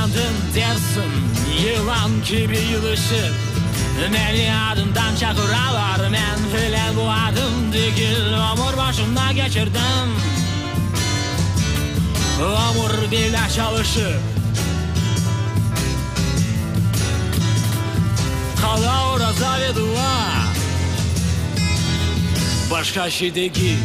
uyandın dersin, yılan gibi yılışıp beni adımdan çakıralar. Men bile bu adım değil, ömür başımda geçirdim. Ömür bile çalışıp kala oraza ve dua, başka şey değil.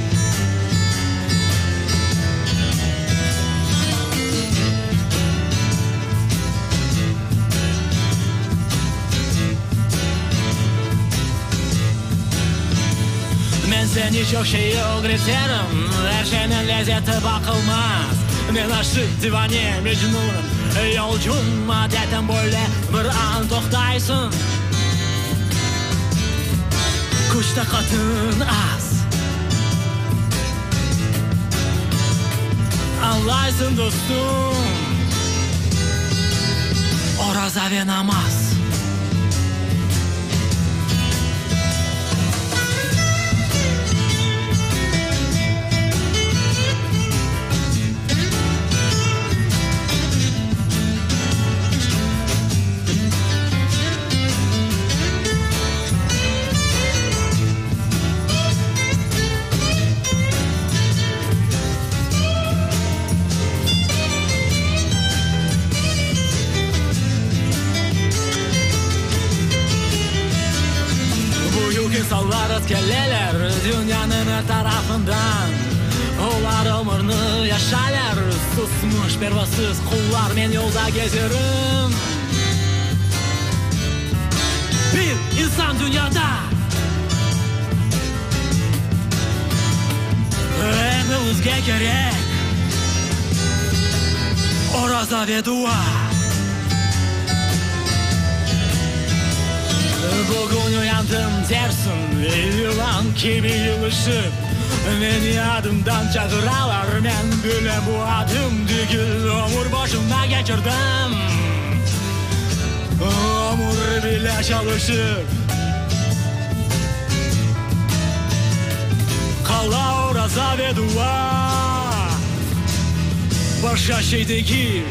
Ben seni çok şey öğretirim, her şeyin lezzeti bakılmaz. Ben aşık divane Mecnun'um, yolcum adetten böyle bir an toktaysın. Kuşta katın az, anlaysın dostum, oraza ve namaz. İnsanlar ötkeler dünyanın her tarafından. Onlar ömrünü yaşarlar, susmuş pervasız kullar. Men yolda gezerim, bir insan dünyada. Hepimizge gerek oraza ve dua. Bugün uyandım dersin, yılan gibi yılışıp beni adımdan çakıralar. Men bile bu adım değil, ömür başımda geçirdim. Ömür bile çalışıp kala oraza ve dua, başka şey değil.